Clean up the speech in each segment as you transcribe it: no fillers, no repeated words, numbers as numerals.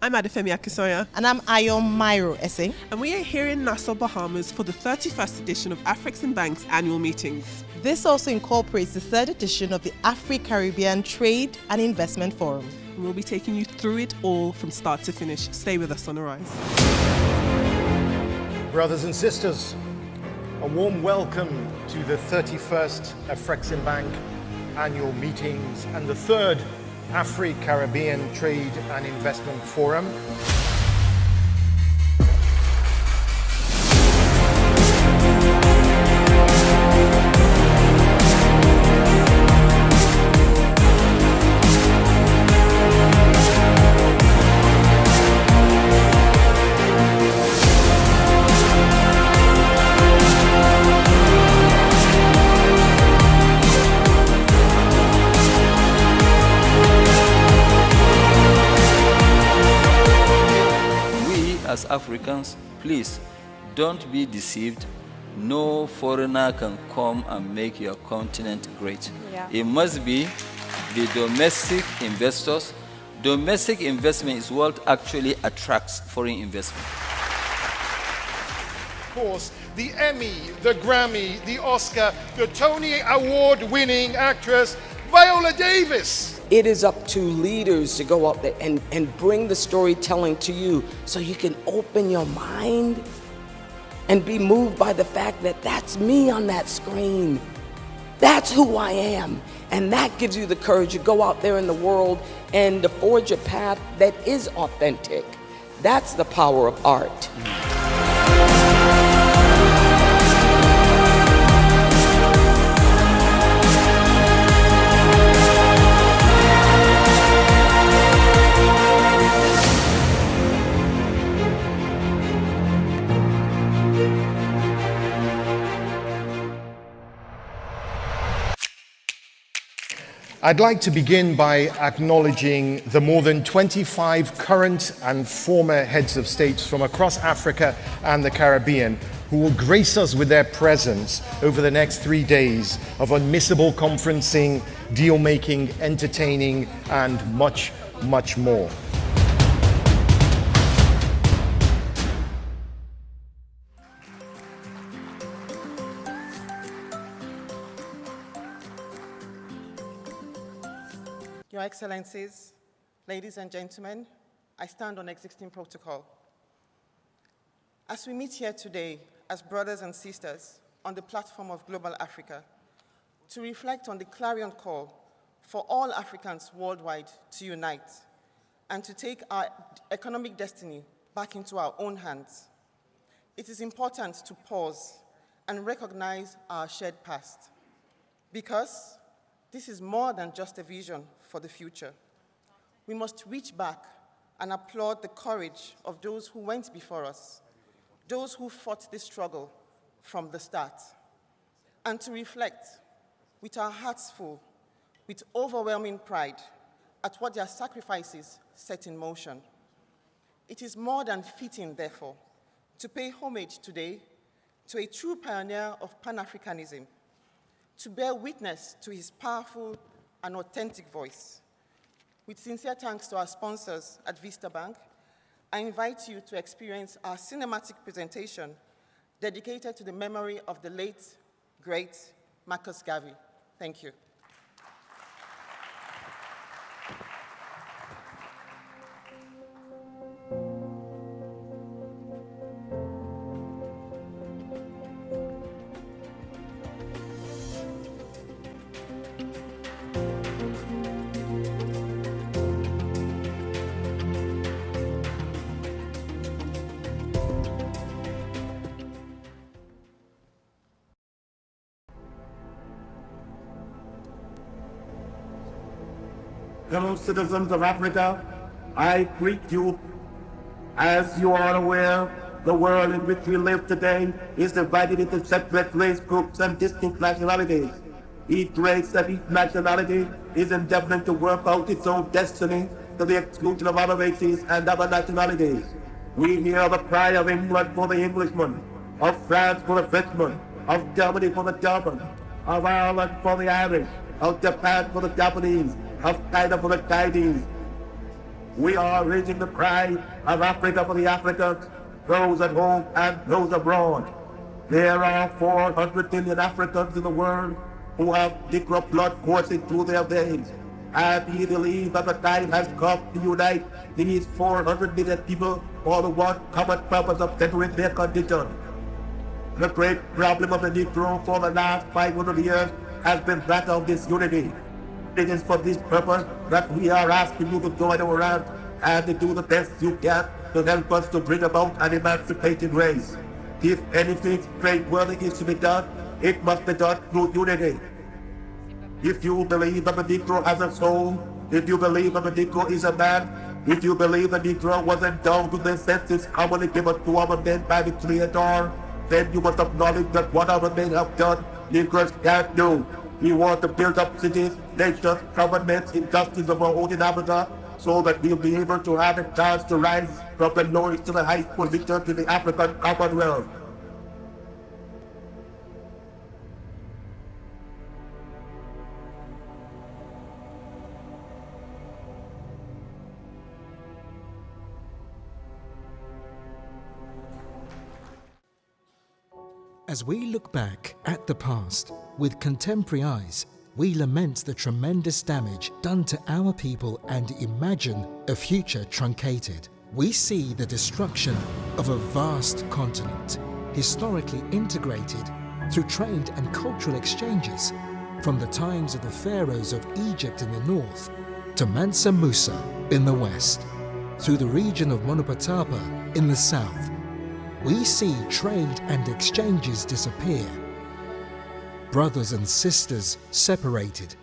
I'm Adefemi Akisoya. And I'm Ayo Myro Essing. And we are here in Nassau, Bahamas for the 31st edition of Afreximbank's annual meetings. This also incorporates the third edition of the Afri-Caribbean Trade and Investment Forum. And we'll be taking you through it all from start to finish. Stay with us on Arise. Brothers and sisters, a warm welcome to the 31st Afreximbank annual meetings and the third Afri-Caribbean Trade and Investment Forum. As Africans, please don't be deceived. No foreigner can come and make your continent great. It must be the domestic investors. Domestic investment is what actually attracts foreign investment. Of course, the Emmy, the Grammy, the Oscar, the Tony Award-winning actress Viola Davis. It is up to leaders to go out there and bring the storytelling to you so you can open your mind and be moved by the fact that that's me on that screen. That's who I am. And that gives you the courage to go out there in the world and to forge a path that is authentic. That's the power of art. I'd like to begin by acknowledging the more than 25 current and former heads of states from across Africa and the Caribbean who will grace us with their presence over the next 3 days of unmissable conferencing, deal-making, entertaining, and much, much more. Your Excellencies, ladies and gentlemen, I stand on existing protocol. As we meet here today as brothers and sisters on the platform of Global Africa to reflect on the clarion call for all Africans worldwide to unite and to take our economic destiny back into our own hands, it is important to pause and recognize our shared past, because this is more than just a vision for the future. We must reach back and applaud the courage of those who went before us, those who fought this struggle from the start, and to reflect with our hearts full, with overwhelming pride at what their sacrifices set in motion. It is more than fitting, therefore, to pay homage today to a true pioneer of Pan-Africanism, to bear witness to his powerful and authentic voice. With sincere thanks to our sponsors at Vista Bank, I invite you to experience our cinematic presentation dedicated to the memory of the late, great Marcus Garvey. Thank you. Fellow citizens of Africa, I greet you. As you are aware, the world in which we live today is divided into separate race groups and distinct nationalities. Each race and each nationality is endeavoring to work out its own destiny to the exclusion of other races and other nationalities. We hear the cry of England for the Englishman, of France for the Frenchman, of Germany for the German, of Ireland for the Irish, of Japan for the Japanese, of China for the Chinese. We are raising the cry of Africa for the Africans, those at home and those abroad. There are 400 million Africans in the world who have Negro blood coursing through their veins. And we believe that the time has come to unite these 400 million people for the one common purpose of bettering their condition. The great problem of the Negro for the last 500 years has been that of disunity. It is for this purpose that we are asking you to join our ranks and to do the best you can to help us to bring about an emancipated race. If anything praiseworthy is to be done, it must be done through unity. If you believe that the Negro has a soul, if you believe that the Negro is a man, if you believe the Negro was endowed with the senses commonly given to our men by the Creator, then you must acknowledge that what our men have done, Negroes can't do. We want to build up cities, nations, governments, injustice of our own in Africa, so that we'll be able to have a chance to rise from the lowest to the highest position in the African Commonwealth. As we look back at the past with contemporary eyes, we lament the tremendous damage done to our people and imagine a future truncated. We see the destruction of a vast continent, historically integrated through trade and cultural exchanges, from the times of the pharaohs of Egypt in the north to Mansa Musa in the west, through the region of Monopatapa in the south. We see trade and exchanges disappear, brothers and sisters separated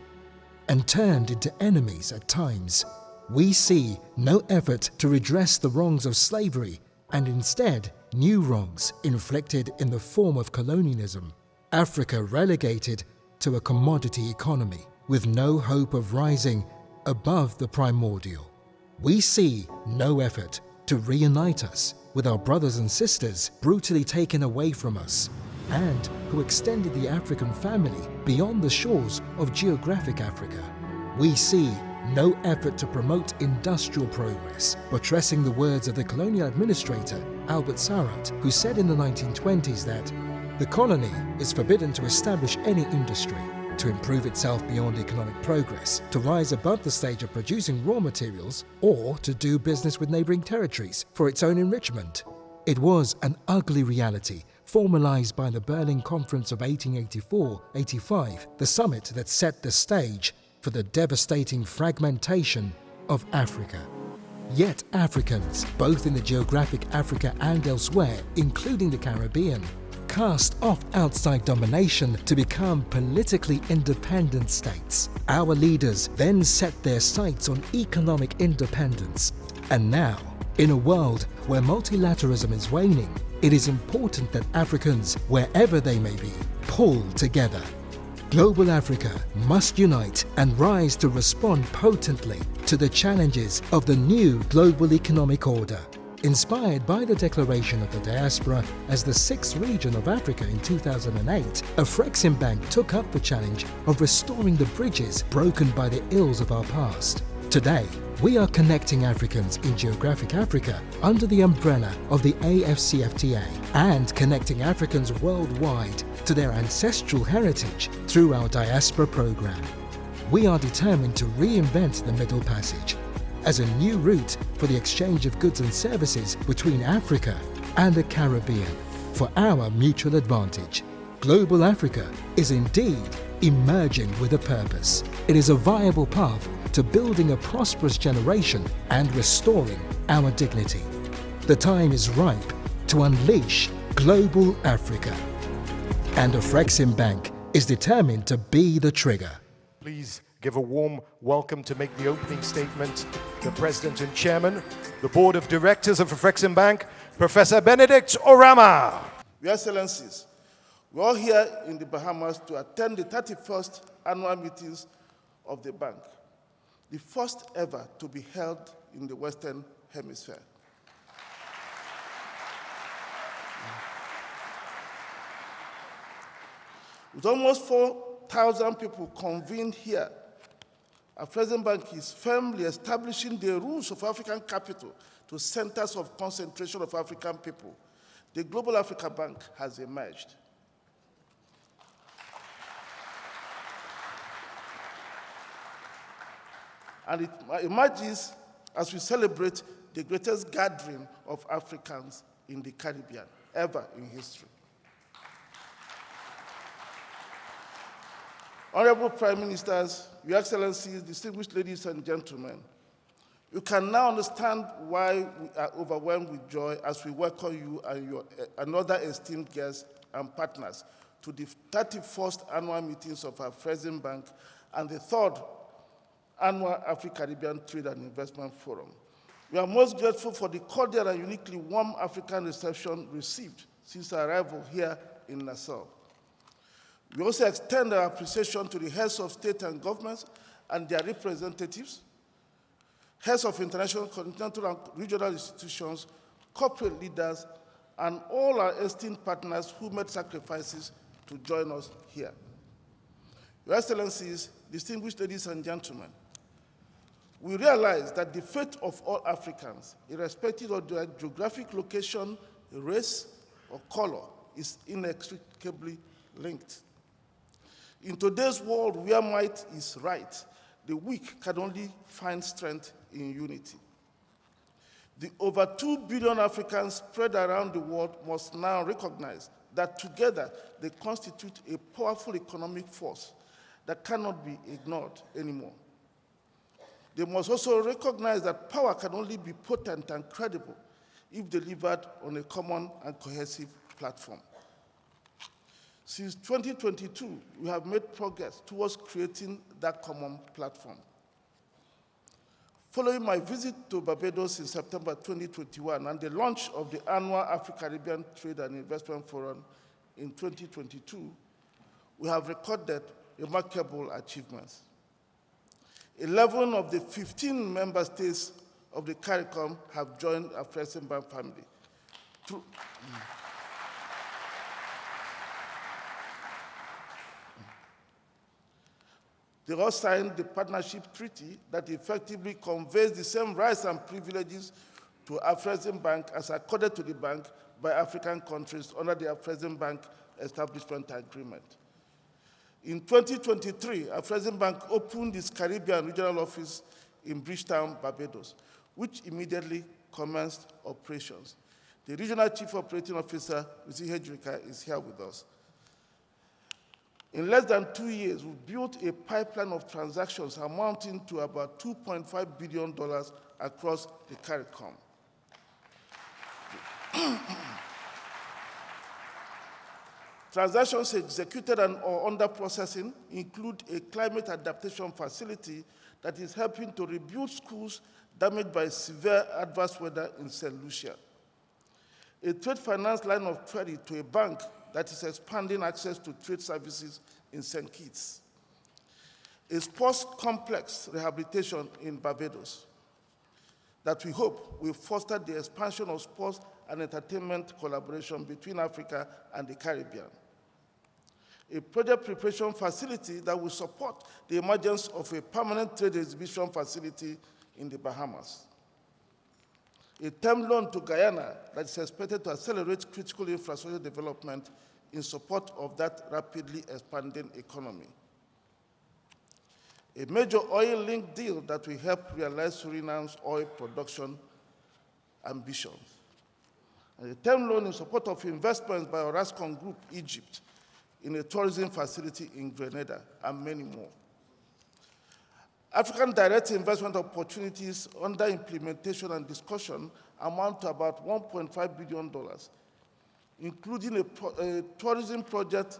and turned into enemies at times. We see no effort to redress the wrongs of slavery and instead new wrongs inflicted in the form of colonialism. Africa relegated to a commodity economy with no hope of rising above the primordial. We see no effort to reunite us with our brothers and sisters brutally taken away from us, and who extended the African family beyond the shores of geographic Africa. We see no effort to promote industrial progress, buttressing the words of the colonial administrator Albert Sarrat, who said in the 1920s that the colony is forbidden to establish any industry, to improve itself beyond economic progress, to rise above the stage of producing raw materials, or to do business with neighboring territories for its own enrichment. It was an ugly reality formalized by the Berlin Conference of 1884-85, the summit that set the stage for the devastating fragmentation of Africa. Yet Africans, both in the geographic Africa and elsewhere, including the Caribbean, cast off outside domination to become politically independent states. Our leaders then set their sights on economic independence. And now, in a world where multilateralism is waning, it is important that Africans, wherever they may be, pull together. Global Africa must unite and rise to respond potently to the challenges of the new global economic order. Inspired by the declaration of the diaspora as the sixth region of Africa in 2008, Afreximbank took up the challenge of restoring the bridges broken by the ills of our past. Today, we are connecting Africans in geographic Africa under the umbrella of the AFCFTA and connecting Africans worldwide to their ancestral heritage through our diaspora program. We are determined to reinvent the Middle Passage as a new route for the exchange of goods and services between Africa and the Caribbean for our mutual advantage. Global Africa is indeed emerging with a purpose. It is a viable path to building a prosperous generation and restoring our dignity. The time is ripe to unleash Global Africa. And Afreximbank is determined to be the trigger. Please give a warm welcome to make the opening statement, the President and Chairman, the Board of Directors of Afreximbank, Professor Benedict Orama. Your Excellencies, we're all here in the Bahamas to attend the 31st annual meetings of the bank, the first ever to be held in the Western Hemisphere. With almost 4,000 people convened here, Afreximbank is firmly establishing the rules of African capital to centers of concentration of African people. The Global Africa Bank has emerged. And it emerges as we celebrate the greatest gathering of Africans in the Caribbean ever in history. Honorable Prime Ministers, Your Excellencies, distinguished ladies and gentlemen, you can now understand why we are overwhelmed with joy as we welcome you and your another esteemed guests and partners to the 31st annual meetings of Afreximbank and the 3rd annual Afro-Caribbean Trade and Investment Forum. We are most grateful for the cordial and uniquely warm African reception received since our arrival here in Nassau. We also extend our appreciation to the heads of state and governments and their representatives, heads of international, continental, and regional institutions, corporate leaders, and all our esteemed partners who made sacrifices to join us here. Your Excellencies, distinguished ladies and gentlemen, we realize that the fate of all Africans, irrespective of their geographic location, race, or color, is inextricably linked. In today's world where might is right, the weak can only find strength in unity. The over 2 billion Africans spread around the world must now recognize that together they constitute a powerful economic force that cannot be ignored anymore. They must also recognize that power can only be potent and credible if delivered on a common and cohesive platform. Since 2022, we have made progress towards creating that common platform. Following my visit to Barbados in September 2021 and the launch of the annual Afro-Caribbean Trade and Investment Forum in 2022, we have recorded remarkable achievements. 11 of the 15 member states of the CARICOM have joined our Afreximbank family. They all signed the partnership treaty that effectively conveys the same rights and privileges to Afreximbank as accorded to the bank by African countries under the Afreximbank Establishment Agreement. In 2023, Afreximbank opened its Caribbean regional office in Bridgetown, Barbados, which immediately commenced operations. The regional chief operating officer, Mr. Hedrika, is here with us. In less than 2 years, we built a pipeline of transactions amounting to about $2.5 billion across the CARICOM. Transactions executed and or under processing include a climate adaptation facility that is helping to rebuild schools damaged by severe adverse weather in St. Lucia. A trade finance line of credit to a bank that is expanding access to trade services in St. Kitts. A sports complex rehabilitation in Barbados that we hope will foster the expansion of sports and entertainment collaboration between Africa and the Caribbean. A project preparation facility that will support the emergence of a permanent trade exhibition facility in the Bahamas. A term loan to Guyana that is expected to accelerate critical infrastructure development in support of that rapidly expanding economy. A major oil-linked deal that will help realize Suriname's oil production ambitions. And a term loan in support of investments by Orascom Group, Egypt, in a tourism facility in Grenada, and many more. African direct investment opportunities under implementation and discussion amount to about $1.5 billion, including a tourism projects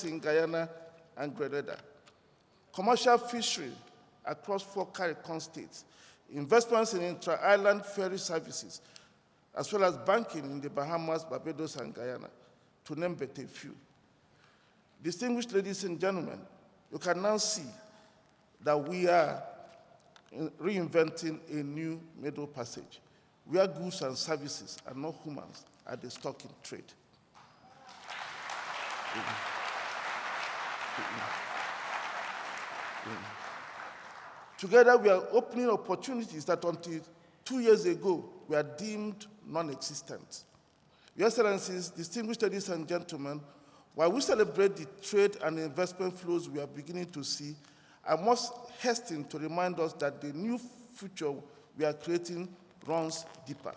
in Guyana and Grenada, commercial fishery across 4 CARICOM states, investments in intra-island ferry services, as well as banking in the Bahamas, Barbados, and Guyana, to name but a few. Distinguished ladies and gentlemen, you can now see that we are reinventing a new middle passage, where goods and services and not humans are the stock in trade. Together, we are opening opportunities that until 2 years ago were deemed non-existent. Your Excellencies, distinguished ladies and gentlemen, while we celebrate the trade and investment flows we are beginning to see, I must hasten to remind us that the new future we are creating runs deeper.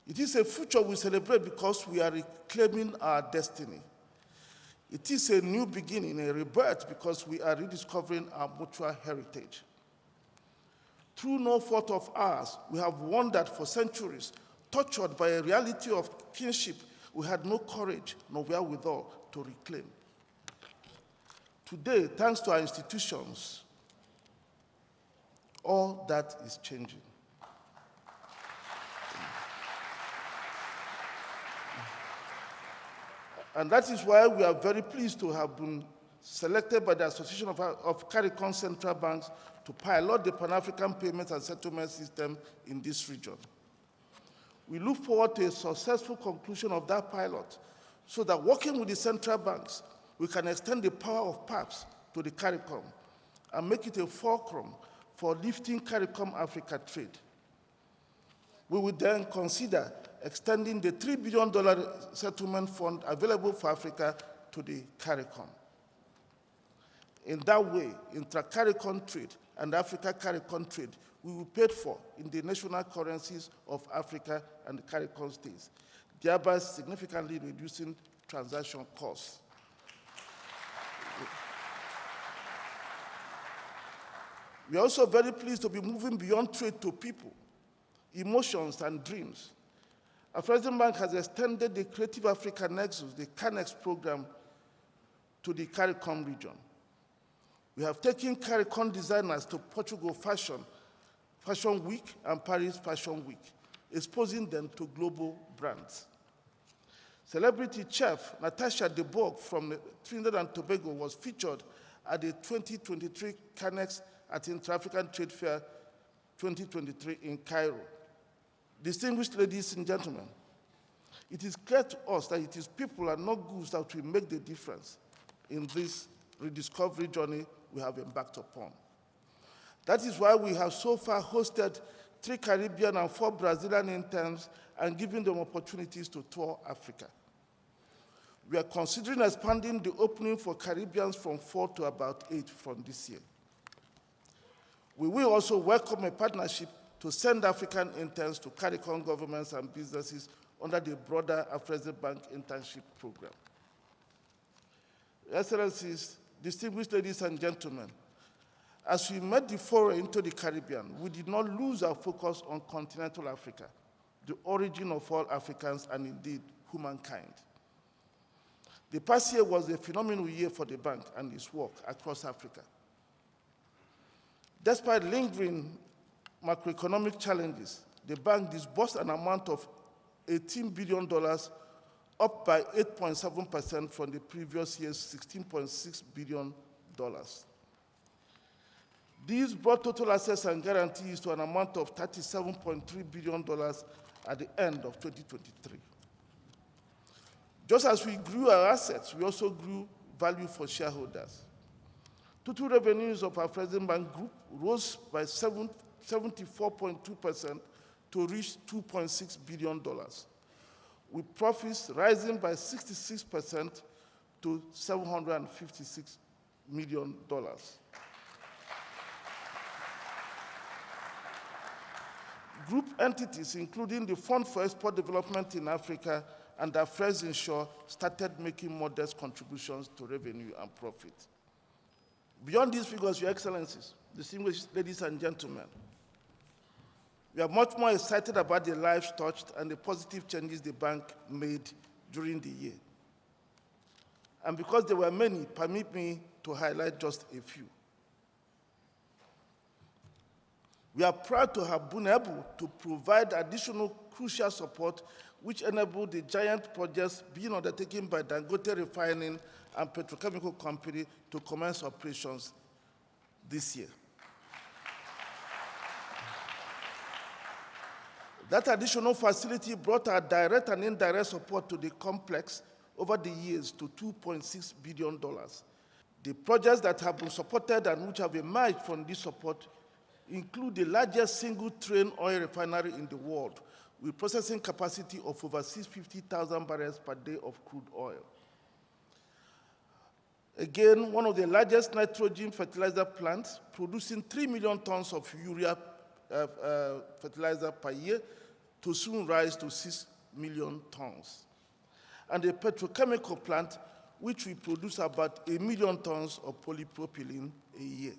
It is a future we celebrate because we are reclaiming our destiny. It is a new beginning, a rebirth, because we are rediscovering our mutual heritage. Through no fault of ours, we have wandered for centuries, tortured by a reality of kinship we had no courage nor wherewithal to reclaim. Today, thanks to our institutions, all that is changing. And that is why we are very pleased to have been selected by the Association of CARICOM Central Banks to pilot the Pan-African Payments and Settlement System in this region. We look forward to a successful conclusion of that pilot so that working with the central banks, we can extend the power of PAPs to the CARICOM and make it a fulcrum for lifting CARICOM Africa trade. We will then consider extending the $3 billion settlement fund available for Africa to the CARICOM. In that way, intra-CARICOM trade and Africa-CARICOM trade will be paid for in the national currencies of Africa and the CARICOM states, thereby significantly reducing transaction costs. We are also very pleased to be moving beyond trade to people, emotions, and dreams. Afreximbank has extended the Creative Africa Nexus, the CANEX program, to the CARICOM region. We have taken CARICOM designers to Portugal Fashion Week and Paris Fashion Week, exposing them to global brands. Celebrity chef Natasha DeBorg from Trinidad and Tobago was featured at the 2023 CANEX at Inter-African Trade Fair 2023 in Cairo. Distinguished ladies and gentlemen, it is clear to us that it is people and not goods that will make the difference in this rediscovery journey we have embarked upon. That is why we have so far hosted 3 Caribbean and 4 Brazilian interns and given them opportunities to tour Africa. We are considering expanding the opening for Caribbeans from 4 to about 8 from this year. We will also welcome a partnership to send African interns to CARICOM governments and businesses under the broader Afreximbank internship program. Excellencies, distinguished ladies and gentlemen, as we made the foray into the Caribbean, we did not lose our focus on continental Africa, the origin of all Africans and indeed humankind. The past year was a phenomenal year for the bank and its work across Africa. Despite lingering macroeconomic challenges, the bank disbursed an amount of $18 billion, up by 8.7% from the previous year's $16.6 billion. These brought total assets and guarantees to an amount of $37.3 billion at the end of 2023. Just as we grew our assets, we also grew value for shareholders. Total revenues of our Afreximbank Group rose by 74.2% to reach $2.6 billion, with profits rising by 66% to $756 million. Group entities, including the Fund for Export Development in Africa and Afreximbank, started making modest contributions to revenue and profit. Beyond these figures, Your Excellencies, distinguished ladies and gentlemen, we are much more excited about the lives touched and the positive changes the bank made during the year. And because there were many, permit me to highlight just a few. We are proud to have been able to provide additional crucial support which enabled the giant projects being undertaken by Dangote Refining and Petrochemical Company to commence operations this year. That additional facility brought our direct and indirect support to the complex over the years to $2.6 billion. The projects that have been supported and which have emerged from this support include the largest single-train oil refinery in the world, with processing capacity of over 650,000 barrels per day of crude oil. Again, one of the largest nitrogen fertilizer plants, producing 3 million tons of urea fertilizer per year, to soon rise to 6 million tons. And a petrochemical plant, which will produce about 1 million tons of polypropylene a year.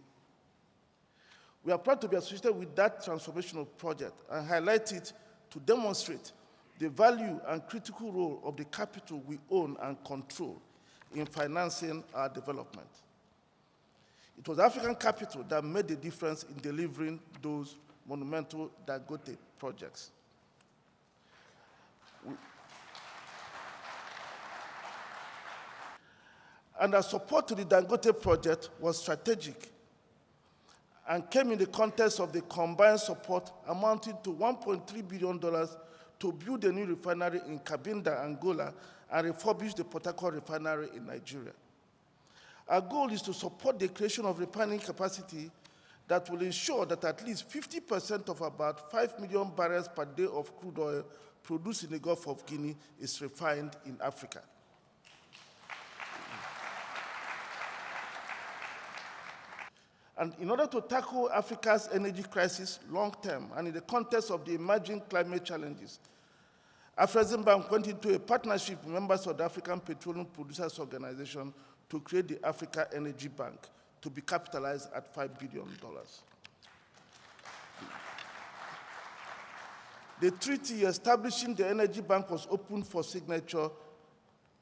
We are proud to be associated with that transformational project and highlight it to demonstrate the value and critical role of the capital we own and control in financing our development. It was African capital that made the difference in delivering those monumental Dangote projects. And our support to the Dangote project was strategic and came in the context of the combined support amounting to $1.3 billion to build a new refinery in Cabinda, Angola, and refurbish the Port Harcourt refinery in Nigeria. Our goal is to support the creation of refining capacity that will ensure that at least 50% of about 5 million barrels per day of crude oil produced in the Gulf of Guinea is refined in Africa. And in order to tackle Africa's energy crisis long-term and in the context of the emerging climate challenges, Afreximbank went into a partnership with members of the African Petroleum Producers Organization to create the Africa Energy Bank, to be capitalized at $5 billion. The treaty establishing the Energy Bank was opened for signature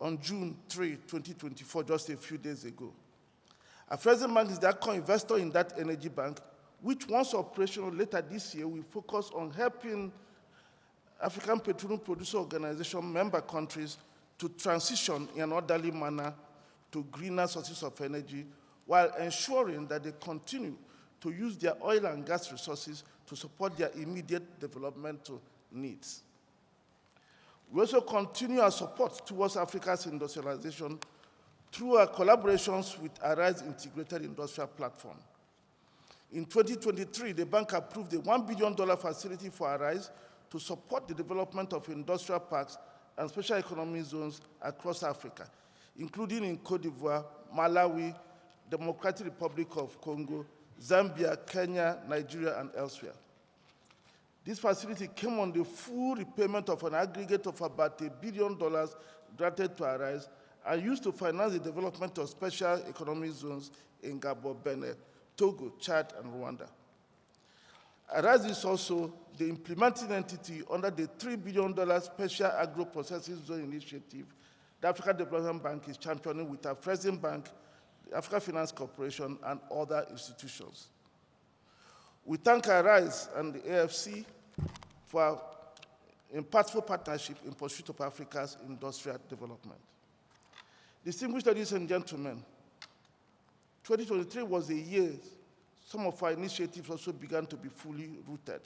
on June 3, 2024, just a few days ago. Afreximbank is the co-investor in that energy bank, which once operational later this year will focus on helping African Petroleum Producer Organization member countries to transition in an orderly manner to greener sources of energy while ensuring that they continue to use their oil and gas resources to support their immediate developmental needs. We also continue our support towards Africa's industrialization through our collaborations with Arise Integrated Industrial Platform. In 2023, the bank approved a $1 billion facility for Arise to support the development of industrial parks and special economic zones across Africa, including in Cote d'Ivoire, Malawi, Democratic Republic of Congo, Zambia, Kenya, Nigeria, and elsewhere. This facility came on the full repayment of an aggregate of about $1 billion granted to Arise and used to finance the development of special economic zones in Gabon, Benin, Togo, Chad, and Rwanda. Arise is also the implementing entity under the $3 billion Special Agro-Processing Zone Initiative the African Development Bank is championing with Afreximbank, the Africa Finance Corporation, and other institutions. We thank Arise and the AFC for our impactful partnership in pursuit of Africa's industrial development. Distinguished ladies and gentlemen, 2023 was a year some of our initiatives also began to be fully rooted.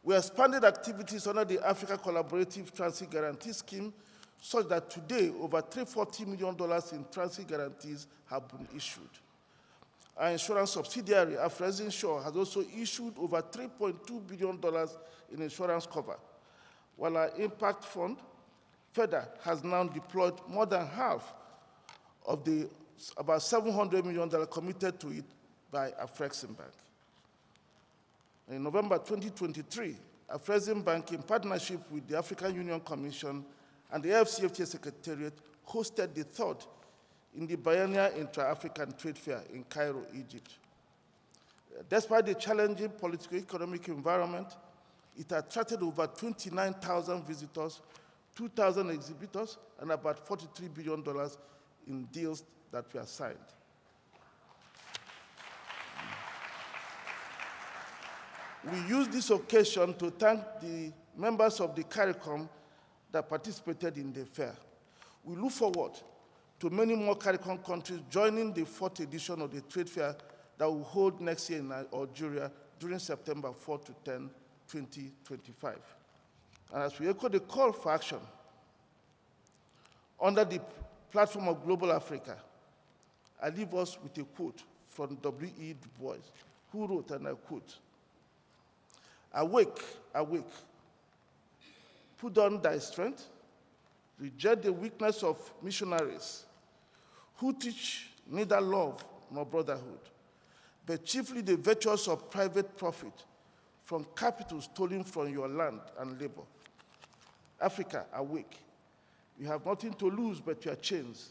We expanded activities under the Africa Collaborative Transit Guarantee Scheme such that today over $340 million in transit guarantees have been issued. Our insurance subsidiary, Afreximbank, has also issued over $3.2 billion in insurance cover, while our impact fund, FEDA, has now deployed more than half of the about $700 million committed to it by Afreximbank. In November 2023, Afreximbank, in partnership with the African Union Commission and the AFCFTA Secretariat, hosted the third in the biennial Intra-African Trade Fair in Cairo, Egypt. Despite the challenging political economic environment, it attracted over 29,000 visitors, 2,000 exhibitors, and about $43 billion in deals that were signed. We use this occasion to thank the members of the CARICOM that participated in the fair. We look forward to many more CARICOM countries joining the fourth edition of the trade fair that will hold next year in Algeria during September 4 to 10, 2025. And as we echo the call for action, under the platform of Global Africa, I leave us with a quote from W.E. Du Bois, who wrote, and I quote, "Awake, awake, put on thy strength, reject the weakness of missionaries who teach neither love nor brotherhood, but chiefly the virtues of private profit from capital stolen from your land and labor. Africa, awake. You have nothing to lose but your chains.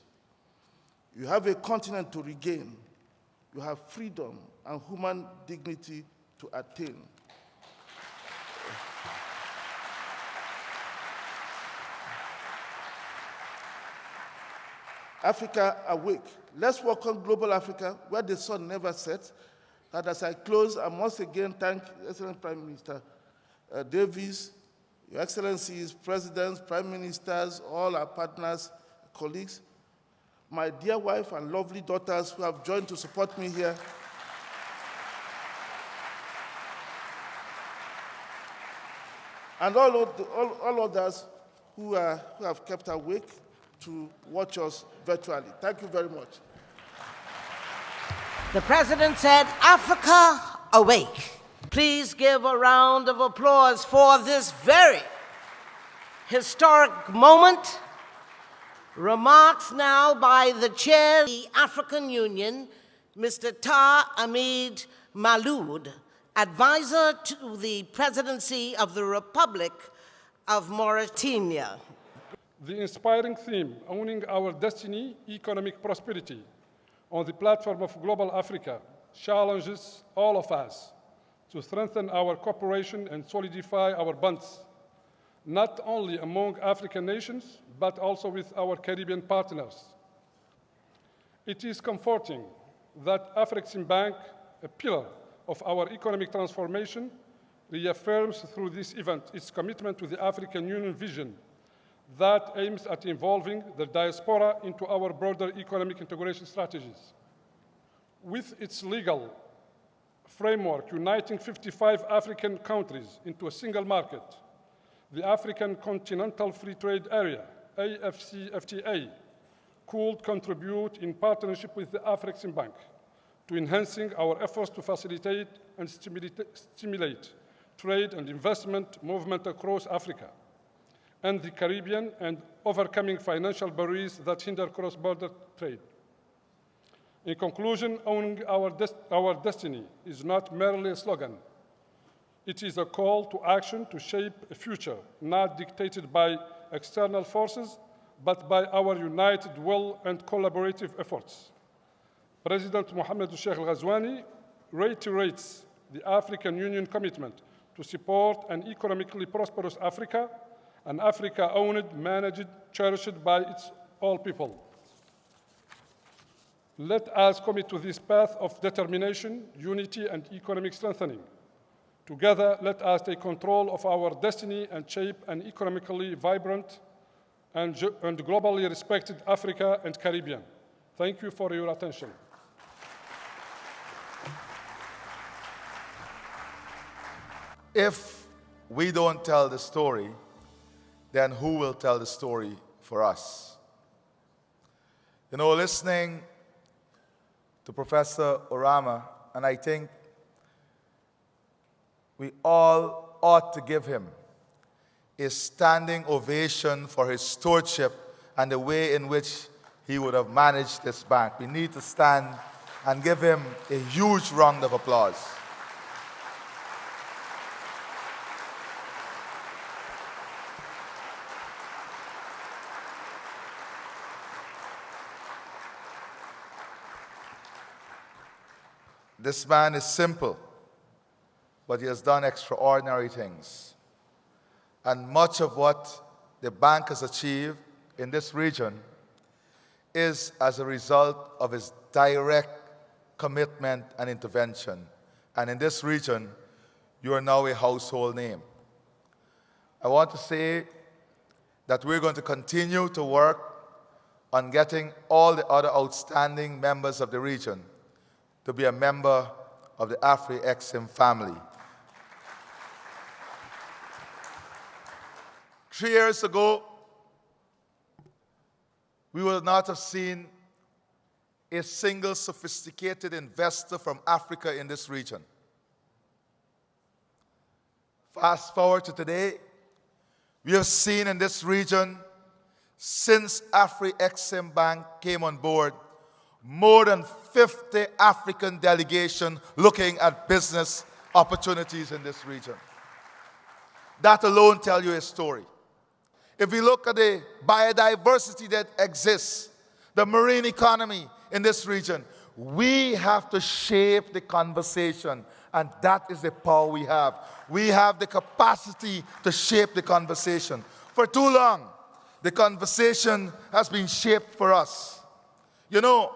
You have a continent to regain. You have freedom and human dignity to attain." Africa, awake. Let's work on global Africa, where the sun never sets. And as I close, I must again thank Excellent Prime Minister Davies, Your Excellencies, Presidents, Prime Ministers, all our partners, colleagues, my dear wife and lovely daughters who have joined to support me here, and all others who have kept awake to watch us virtually. Thank you very much. The President said, "Africa, awake." Please give a round of applause for this very historic moment. Remarks now by the Chair of the African Union, Mr. Tar Ahmed Maloud, Advisor to the Presidency of the Republic of Mauritania. The inspiring theme, Owning Our Destiny, Economic Prosperity, on the platform of Global Africa, challenges all of us to strengthen our cooperation and solidify our bonds, not only among African nations, but also with our Caribbean partners. It is comforting that Afreximbank, a pillar of our economic transformation, reaffirms through this event its commitment to the African Union vision that aims at involving the diaspora into our broader economic integration strategies. With its legal framework uniting 55 African countries into a single market, the African Continental Free Trade Area, AFCFTA, could contribute in partnership with the Afreximbank to enhancing our efforts to facilitate and stimulate trade and investment movement across Africa and the Caribbean, and overcoming financial barriers that hinder cross-border trade. In conclusion, owning our destiny is not merely a slogan. It is a call to action to shape a future not dictated by external forces, but by our united will and collaborative efforts. President Mohamed Sheikh Al-Ghazouani reiterates the African Union commitment to support an economically prosperous Africa, an Africa owned, managed, cherished by its all people. Let us commit to this path of determination, unity, and economic strengthening. Together, let us take control of our destiny and shape an economically vibrant and globally respected Africa and Caribbean. Thank you for your attention. If we don't tell the story, then who will tell the story for us? You know, listening to Professor Orama, and I think we all ought to give him a standing ovation for his stewardship and the way in which he would have managed this bank. We need to stand and give him a huge round of applause. This man is simple, but he has done extraordinary things. And much of what the bank has achieved in this region is as a result of his direct commitment and intervention. And in this region, you are now a household name. I want to say that we're going to continue to work on getting all the other outstanding members of the region to be a member of the Afrexim family. 3 years ago, we would not have seen a single sophisticated investor from Africa in this region. Fast forward to today, we have seen in this region, since Afreximbank came on board, more than 50 African delegations looking at business opportunities in this region. That alone tells you a story. If we look at the biodiversity that exists, the marine economy in this region, we have to shape the conversation, and that is the power we have. We have the capacity to shape the conversation. For too long, the conversation has been shaped for us. You know,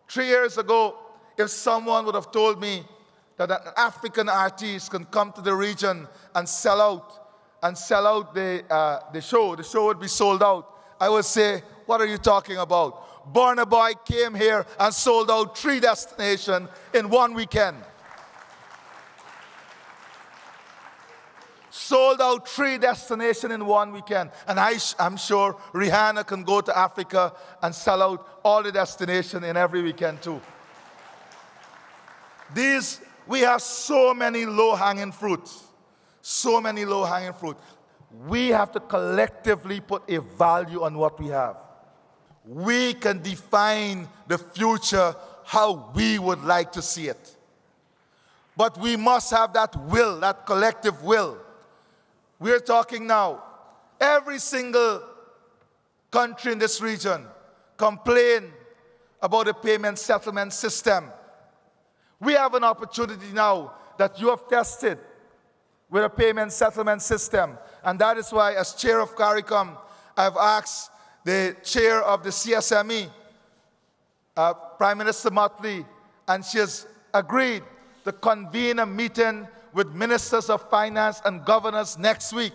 3 years ago, if someone would have told me that an African artist can come to the region and sell out the show would be sold out, I would say, what are you talking about? Burna Boy came here and sold out 3 destinations in 1 weekend. Sold out 3 destinations in 1 weekend. And I'm sure Rihanna can go to Africa and sell out all the destinations in every weekend too. We have so many low-hanging fruits. So many low-hanging fruit. We have to collectively put a value on what we have. We can define the future how we would like to see it. But we must have that will, that collective will. We're talking now, every single country in this region complain about the payment settlement system. We have an opportunity now that you have tested with a payment settlement system. And that is why, as chair of CARICOM, I've asked the chair of the CSME, Prime Minister Motley, and she has agreed to convene a meeting with ministers of finance and governors next week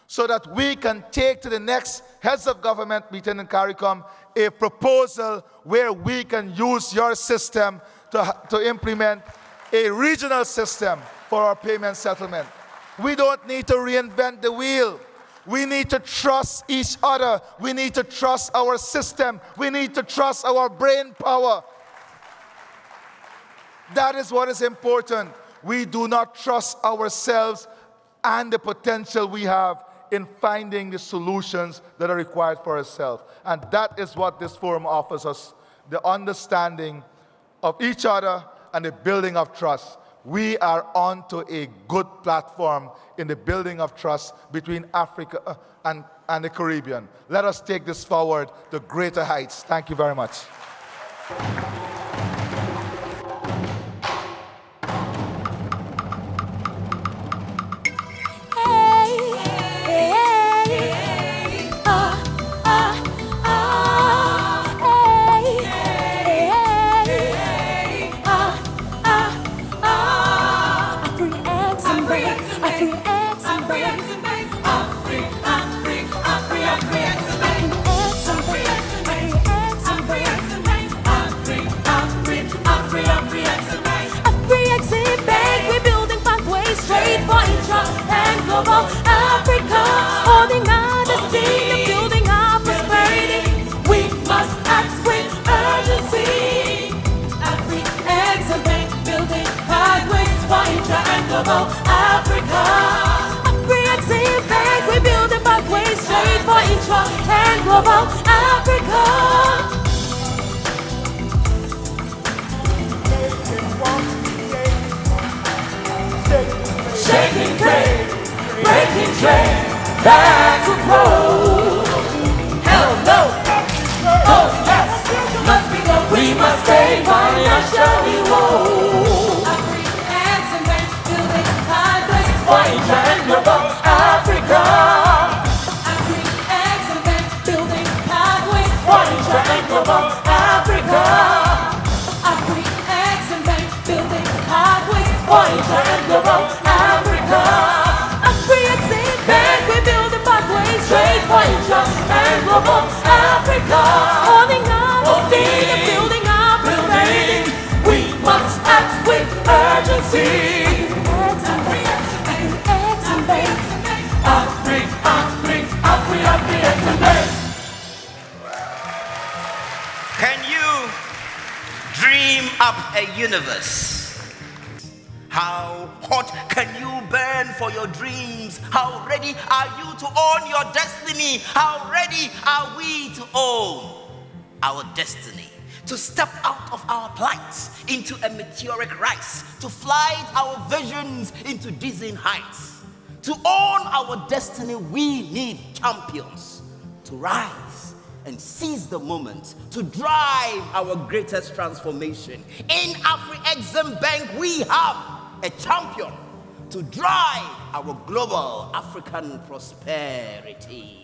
so that we can take to the next heads of government meeting in CARICOM a proposal where we can use your system to implement a regional system for our payment settlement. We don't need to reinvent the wheel. We need to trust each other. We need to trust our system. We need to trust our brain power. That is what is important. We do not trust ourselves and the potential we have in finding the solutions that are required for ourselves. And that is what this forum offers us, the understanding of each other and the building of trust. We are onto a good platform in the building of trust between Africa and the Caribbean. Let us take this forward to greater heights. Thank you very much. Africa, holding our destiny, building our prosperity. We must act with urgency. Afreximbank, building pathways for intra and global Africa. Afreximbank, we building pathways straight for intra and global Africa. Shaking trade, breaking trade, back to road. Hell no, oh yes, must be go. We must stay financially whole. Afreximbank, building pathways for intra and global Africa. Afreximbank, building pathways for intra and global Africa. Afreximbank, building pathways for intra and global Africa. Afreximbank, we build a pathway straight for intra and global Africa. Holding our destiny, building our prosperity. We must act with urgency. Afreximbank, Afreximbank. up a universe. How hot can you burn for your dreams? How ready are you to own your destiny? How ready are we to own our destiny? To step out of our plights into a meteoric rise, to flight our visions into dizzying heights. To own our destiny, we need champions to rise and seize the moment, to drive our greatest transformation. In Afreximbank, we have a champion to drive our global African prosperity.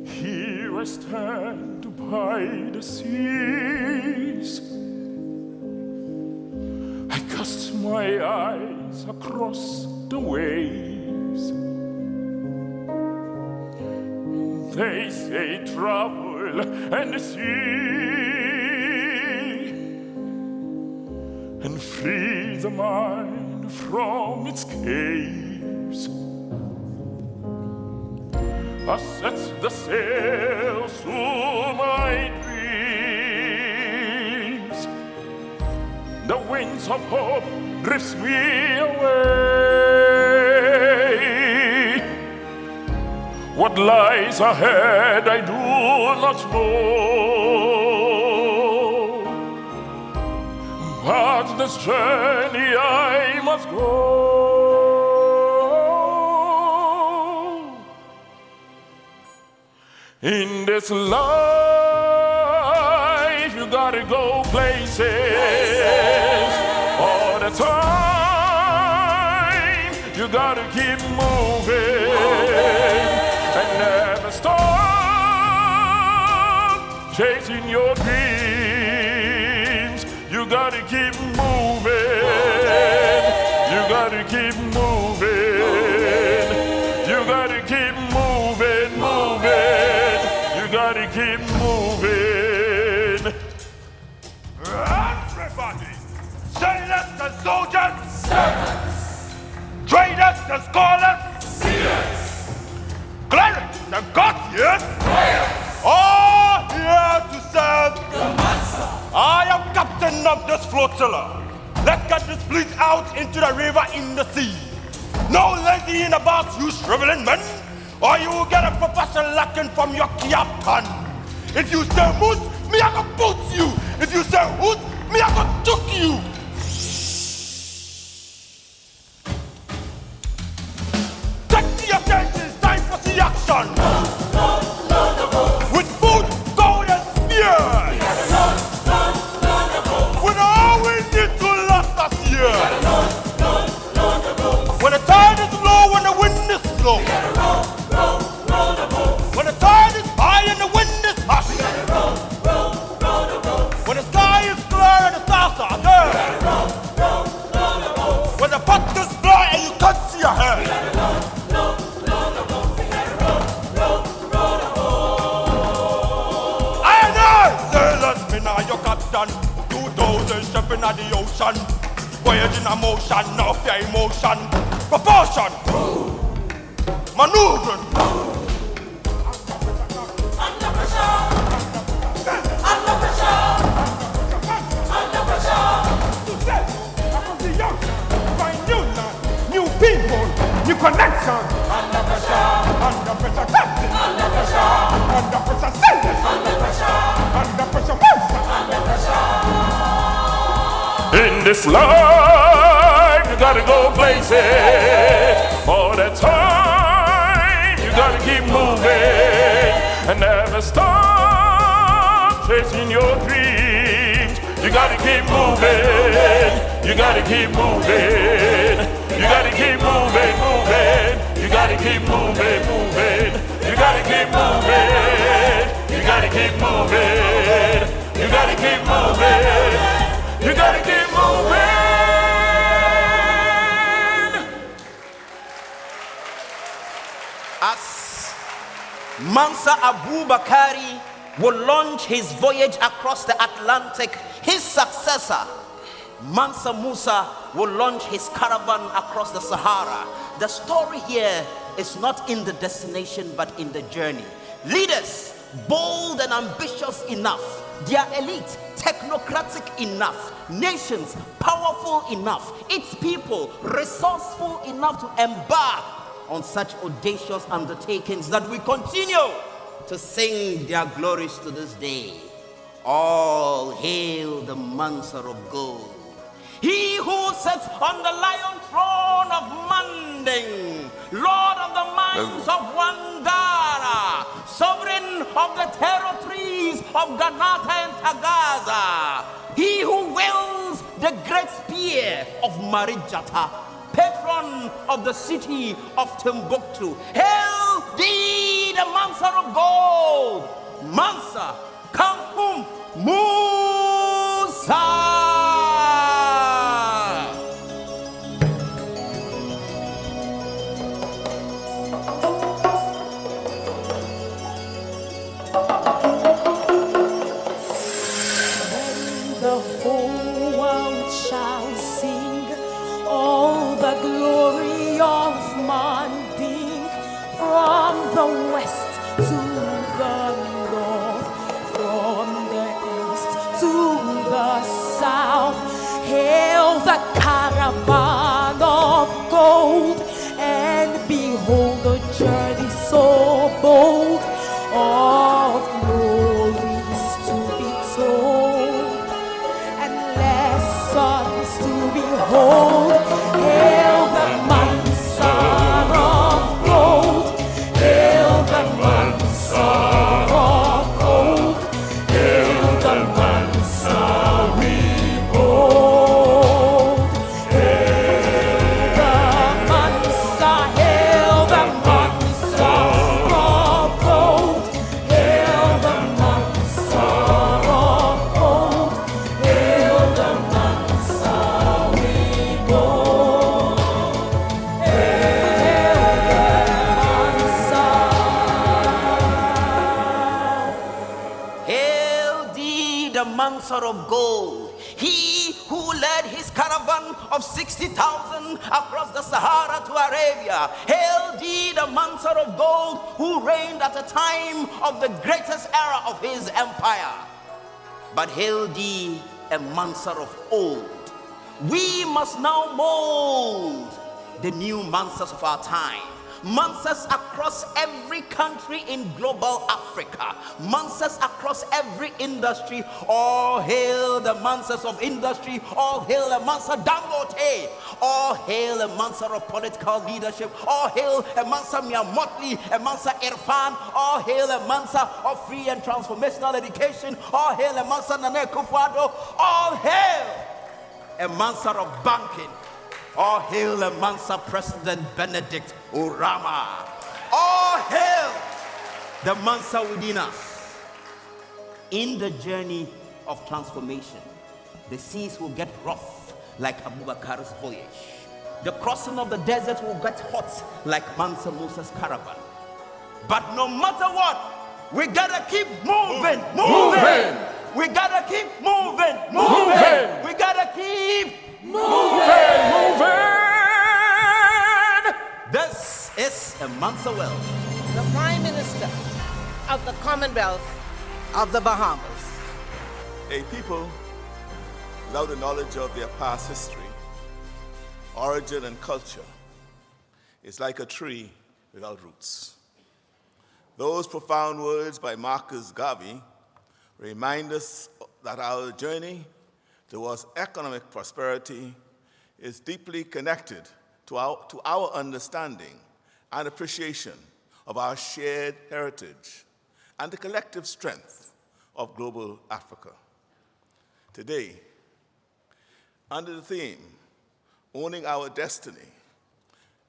Here I stand by the seas. I cast my eyes across the waves. They say travel and see and free the mind from its caves. I set the sails to my dreams. The winds of hope drifts me away. What lies ahead I do not know, but this journey I must go. In this life you gotta go places. All the time you gotta keep moving and never stop chasing your dreams. You gotta keep moving. You gotta keep moving. You gotta keep moving, moving. You gotta keep moving. Everybody, sailors and soldiers, servants, traders and scholars, seers, clerics and courtiers, all here to serve the master. I am captain of this flotilla. Let's get this fleet out into the river in the sea. No lazying about, you shriveling men, or you will get a profession lacking from your captain. If you say moot, me I go put you. If you say hoot, me I go took you. Take the attention, it's time for the action. With food, gold and spears. We know all we need to last us here. When the tide is low, when the wind is slow. When the tide is high and the wind is hot. When the sky is clear and the stars are there. When the pot is dry and you can't see ahead. Sailors, me now your captain. 2,000 shipping at the ocean. Voyaging a motion, no fear emotion. Proportion, maneuvering. Under pressure, under pressure, under pressure. To say, across the ocean, find new land, new people, new connections. Under pressure, captain. Under pressure, sailors. Under pressure, monster. Under pressure. In this life, you gotta go places. All the time, you gotta keep moving and never stop chasing your dreams. You gotta keep moving. You gotta keep moving. You gotta keep moving, moving. You gotta keep moving, moving. You gotta keep moving. You gotta keep moving. You gotta keep moving. You gotta keep moving. As Mansa Abu Bakari will launch his voyage across the Atlantic, his successor, Mansa Musa, will launch his caravan across the Sahara. The story here is not in the destination but in the journey. Leaders, bold and ambitious enough. Their elite, technocratic enough. Nations, powerful enough. Its people, resourceful enough to embark on such audacious undertakings that we continue to sing their glories to this day. All hail the Mansur of gold. He who sits on the lion throne of Manding, Lord of the mines of Wangara, sovereign of the territories of Ganata and Tagaza. He who wields the great spear of Marijata, patron of the city of Timbuktu. Hail thee, the Mansur of gold, Mansa Kankum Musa. The whole world shall sing all the glory of Manding, from the west to the north, from the east to the south. Hail the caravan of gold, and behold the journey so bold of glories to be told and lessons to behold. Hail the Mansur of gold, hail the Mansur of gold, hail the Mansur we hold. Hail the Mansur, hail the Mansur of gold, hail the Mansur of gold, hail the Mansur we hold. Hail thee, the Mansur of gold, he who led his caravan of 60,000 across the Sahara to Arabia. Hail thee, the Mansur of gold, who reigned at a time of the greatest era of his empire. But hail thee, a Mansur of old. We must now mold the new Mansurs of our time. Mansurs across every country in global Africa. Mansurs across every industry. All hail the Mansurs of industry. All hail a Mansur Dangote. All hail a Mansur of political leadership. All hail a Mansur Miamotli, a Mansur Irfan. All hail a Mansur of free and transformational education. All hail a Mansur Nane Kufuado. All hail a Mansur of banking. All hail a Mansur President Benedict Urama. All hail the Mansur within us. In the journey of transformation, the seas will get rough like Abu Bakar's voyage. The crossing of the desert will get hot like Mansa Musa's caravan. But no matter what, we gotta keep moving. We gotta keep moving. We gotta keep moving. This is a Mansur well. The Prime Minister of the Commonwealth of the Bahamas. A people without the knowledge of their past history, origin, and culture is like a tree without roots. Those profound words by Marcus Garvey remind us that our journey towards economic prosperity is deeply connected to our understanding and appreciation of our shared heritage and the collective strength of global Africa. Today, under the theme, Owning Our Destiny,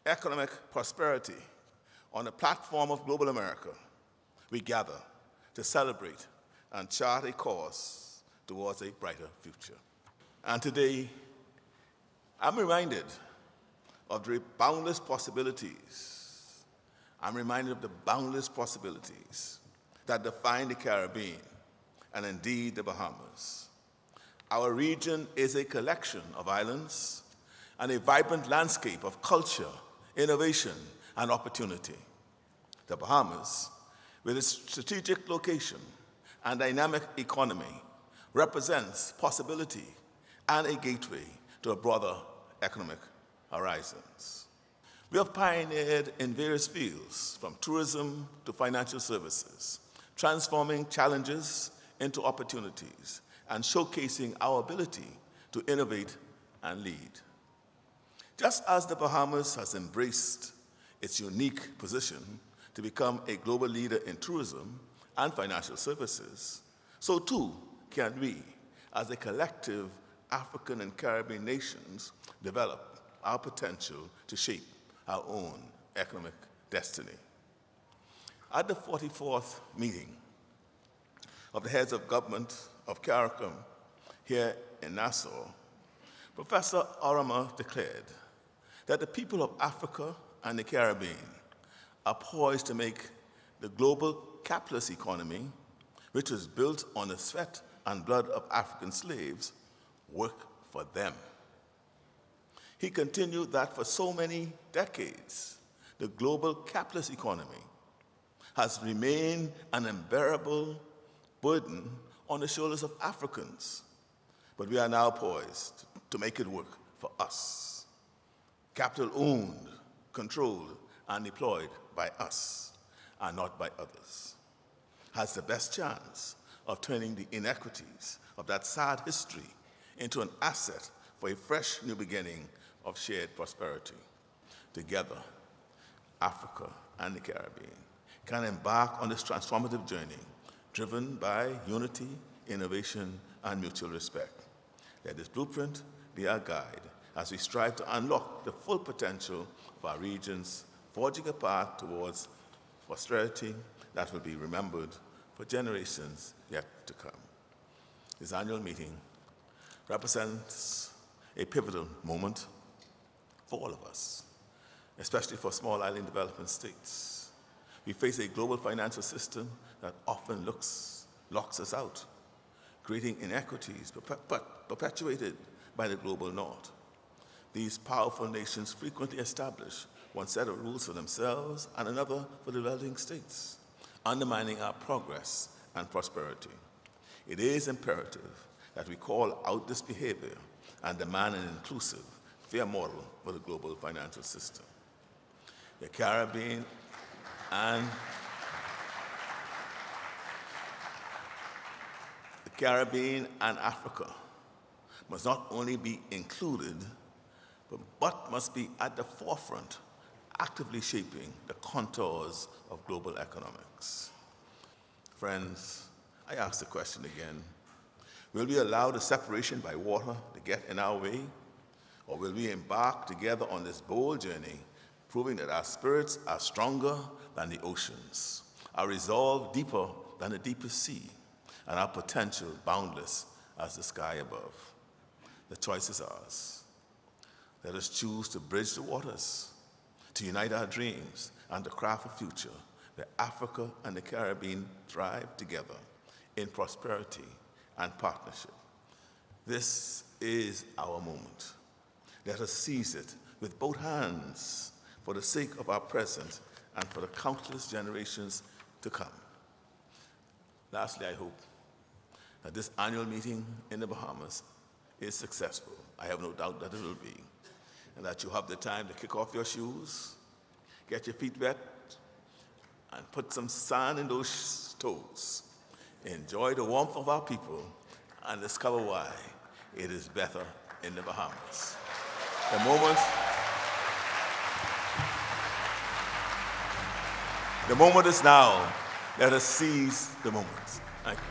Economic Prosperity on the platform of Global America, we gather to celebrate and chart a course towards a brighter future. And today, I'm reminded of the boundless possibilities. I'm reminded of the boundless possibilities that define the Caribbean and indeed the Bahamas. Our region is a collection of islands and a vibrant landscape of culture, innovation, and opportunity. The Bahamas, with its strategic location and dynamic economy, represents possibility and a gateway to a broader economic horizons. We have pioneered in various fields, from tourism to financial services, transforming challenges into opportunities and showcasing our ability to innovate and lead. Just as the Bahamas has embraced its unique position to become a global leader in tourism and financial services, so too can we, as a collective African and Caribbean nations, develop our potential to shape our own economic destiny. At the 44th meeting of the heads of government of CARICOM here in Nassau, Professor Orama declared that the people of Africa and the Caribbean are poised to make the global capitalist economy, which was built on the sweat and blood of African slaves, work for them. He continued that for so many decades, the global capitalist economy has remained an unbearable burden on the shoulders of Africans, but we are now poised to make it work for us. Capital owned, controlled, and deployed by us, and not by others, has the best chance of turning the inequities of that sad history into an asset for a fresh new beginning of shared prosperity. Together, Africa and the Caribbean can embark on this transformative journey driven by unity, innovation, and mutual respect. Let this blueprint be our guide as we strive to unlock the full potential of our regions, forging a path towards prosperity that will be remembered for generations yet to come. This annual meeting represents a pivotal moment for all of us, especially for small island development states. We face a global financial system that often locks us out, creating inequities perpetuated by the global north. These powerful nations frequently establish one set of rules for themselves and another for the developing states, undermining our progress and prosperity. It is imperative that we call out this behavior and demand an inclusive, fair model for the global financial system. The Caribbean and Africa must not only be included, but must be at the forefront, actively shaping the contours of global economics. Friends, I ask the question again, will we allow the separation by water to get in our way? Or will we embark together on this bold journey, proving that our spirits are stronger than the oceans, our resolve deeper than the deepest sea, and our potential boundless as the sky above? The choice is ours. Let us choose to bridge the waters, to unite our dreams, and to craft a future where Africa and the Caribbean thrive together in prosperity and partnership. This is our moment. Let us seize it with both hands for the sake of our present and for the countless generations to come. Lastly, I hope that this annual meeting in the Bahamas is successful. I have no doubt that it will be. And that you have the time to kick off your shoes, get your feet wet, and put some sand in those toes. Enjoy the warmth of our people and discover why it is better in the Bahamas. The moment is now. Let us seize the moment. Thank you.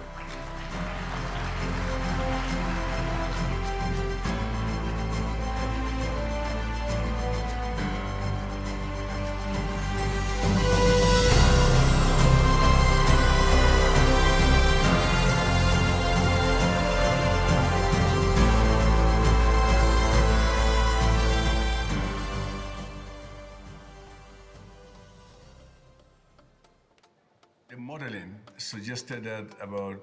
The modeling suggested that about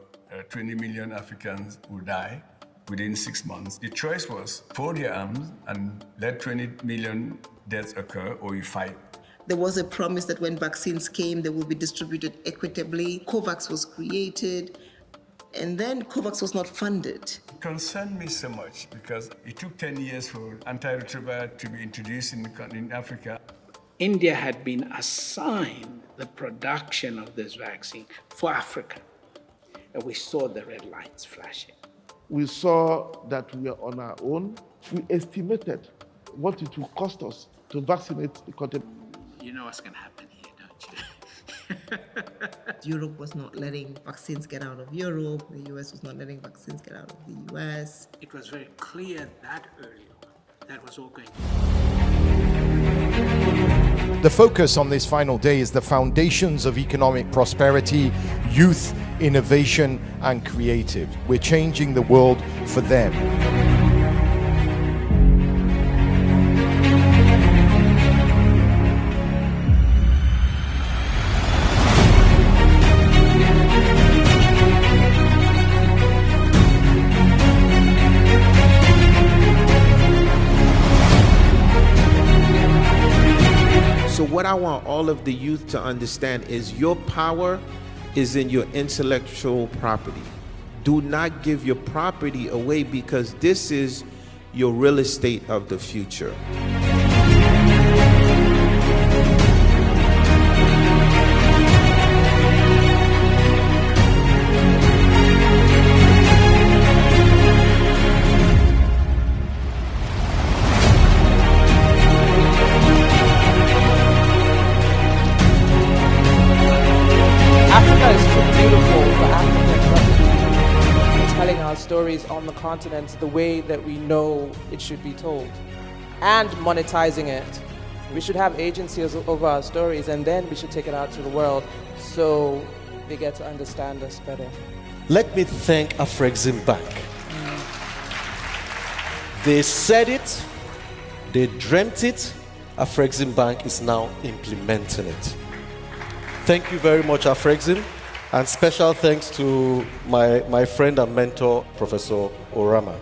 20 million Africans would die within 6 months. The choice was fold your arms and let 20 million deaths occur, or you fight. There was a promise that when vaccines came, they would be distributed equitably. COVAX was created, and then COVAX was not funded. It concerned me so much because it took 10 years for antiretroviral to be introduced in Africa. India had been assigned the production of this vaccine for Africa, and we saw the red lights flashing. We saw that we are on our own. We estimated what it will cost us to vaccinate the continent. You know what's going to happen here, don't you? Europe was not letting vaccines get out of Europe. The US was not letting vaccines get out of the US. It was very clear that early on that was all going The focus on this final day is the foundations of economic prosperity, youth, innovation, and creative. We're changing the world for them. So what I want all of the youth to understand is your power is in your intellectual property. Do not give your property away because this is your real estate of the future. Africa is too beautiful for Africans not to be telling our stories on the continent the way that we know it should be told and monetizing it. We should have agencies over our stories and then we should take it out to the world so they get to understand us better. Let me thank Afreximbank. They said it, they dreamt it, Afreximbank is now implementing it. Thank you very much, Afrexim, and special thanks to my friend and mentor, Professor Orama.